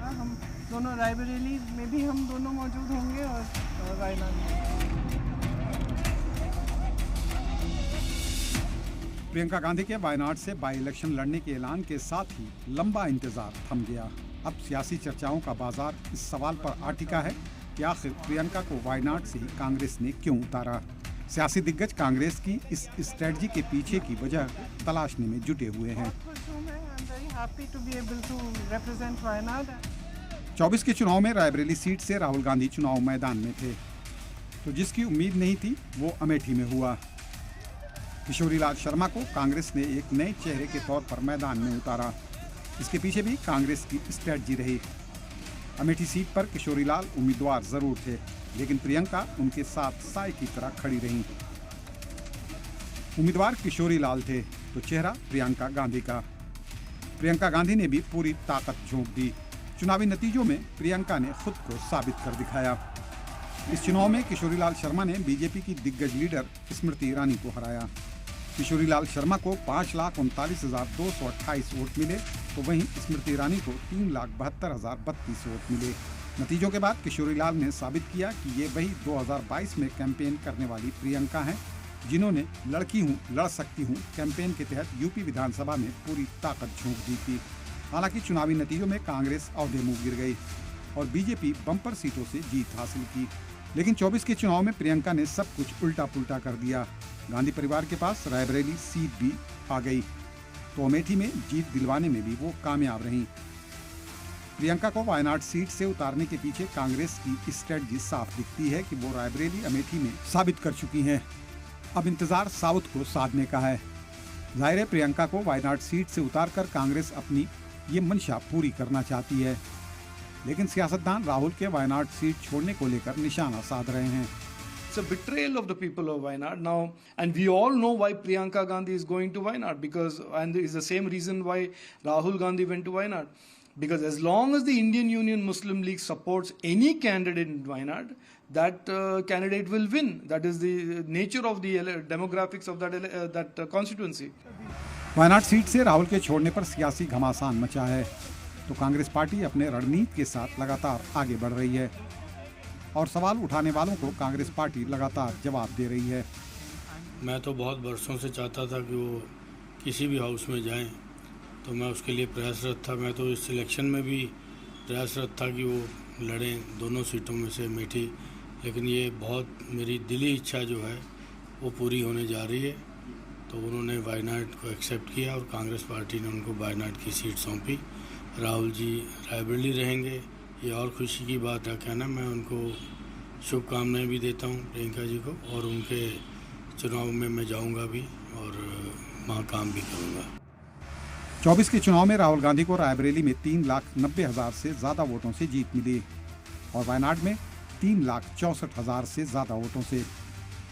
होगा। हम दोनों रायबरेली में भी हम दोनों मौजूद होंगे और वायनाड में। प्रियंका गांधी के वायनाड से बाई इलेक्शन लड़ने के ऐलान के साथ ही लंबा इंतजार थम गया। अब सियासी चर्चाओं का बाजार इस सवाल पर आ टिका है कि आखिर प्रियंका को वायनाड से कांग्रेस ने क्यों उतारा। सियासी दिग्गज कांग्रेस की इस स्ट्रेटजी के पीछे की वजह तलाशने में जुटे हुए हैं। 24 के चुनाव में रायबरेली सीट से राहुल गांधी चुनाव मैदान में थे, तो जिसकी उम्मीद नहीं थी वो अमेठी में हुआ। किशोरीलाल शर्मा को कांग्रेस ने एक नए चेहरे के तौर पर मैदान में उतारा। इसके पीछे भी कांग्रेस की स्ट्रेटजी रही। अमेठी सीट पर किशोरीलाल उम्मीदवार जरूर थे, लेकिन प्रियंका उनके साथ साए की तरह खड़ी रहीं। उम्मीदवार किशोरीलाल थे तो चेहरा प्रियंका गांधी का। प्रियंका गांधी ने भी पूरी ताकत झोंक दी। चुनावी नतीजों में प्रियंका ने खुद को साबित कर दिखाया। इस चुनाव में किशोरीलाल शर्मा ने बीजेपी की दिग्गज लीडर स्मृति ईरानी को हराया। किशोरीलाल शर्मा को 5,39,228 वोट मिले, तो वहीं स्मृति ईरानी को 3,72,032 वोट मिले। नतीजों के बाद किशोरीलाल ने साबित किया कि ये वही 2022 में कैंपेन करने वाली प्रियंका हैं, जिन्होंने लड़की हूँ लड़ सकती हूँ कैंपेन के तहत यूपी विधानसभा में पूरी ताकत झोंक दी थी। हालांकि चुनावी नतीजों में कांग्रेस औंधे मुंह गिर गई और बीजेपी बम्पर सीटों से जीत हासिल की। लेकिन 24 के चुनाव में प्रियंका ने सब कुछ उल्टा पुल्टा कर दिया। गांधी परिवार के पास रायबरेली सीट भी आ गई, तो अमेठी में जीत दिलवाने में भी वो कामयाब रहीं। प्रियंका को वायनाड सीट से उतारने के पीछे कांग्रेस की स्ट्रेटजी साफ दिखती है कि वो रायबरेली अमेठी में साबित कर चुकी हैं। अब इंतजार साउथ को साधने का है। जाहिर है प्रियंका को वायनाड सीट से उतारकर कांग्रेस अपनी ये मंशा पूरी करना चाहती है, लेकिन सियासतदान राहुल के वायनाड सीट छोड़ने को लेकर निशाना साध रहे हैं। It's a betrayal of the people of Wayanad now, and we all know why Priyanka Gandhi is going to Wayanad, and it's the same reason why Rahul Gandhi went to Wayanad. Because as long as the Indian Union Muslim League supports any candidate in Wayanad, that candidate will win. That is the nature of the demographics of that constituency. Wayanad seat से राहुल के छोड़ने पर सियासी घमासान मचा है, तो Congress party अपने रणनीति के साथ लगातार आगे बढ़ रही है और सवाल उठाने वालों को कांग्रेस पार्टी लगातार जवाब दे रही है। मैं तो बहुत बरसों से चाहता था कि वो किसी भी हाउस में जाएं, तो मैं उसके लिए प्रयासरत था। मैं तो इस सिलेक्शन में भी प्रयासरत था कि वो लड़ें दोनों सीटों में से अमेठी, लेकिन ये बहुत मेरी दिली इच्छा जो है वो पूरी होने जा रही है। तो उन्होंने वायनाड को एक्सेप्ट किया और कांग्रेस पार्टी ने उनको वायनाड की सीट सौंपी। राहुल जी रायबरेली रहेंगे, ये और खुशी की बात है। कहना मैं उनको शुभकामनाएं भी देता हूँ प्रियंका जी को, और उनके चुनाव में मैं जाऊँगा भी और वहाँ काम भी करूँगा। 24 के चुनाव में राहुल गांधी को रायबरेली में 3,90,000 से ज़्यादा वोटों से जीत मिली और वायनाड में 3,64,000 से ज़्यादा वोटों से।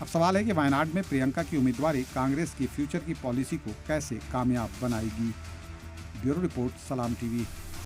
अब सवाल है कि वायनाड में प्रियंका की उम्मीदवारी कांग्रेस की फ्यूचर की पॉलिसी को कैसे कामयाब बनाएगी। ब्यूरो रिपोर्ट, सलाम टीवी।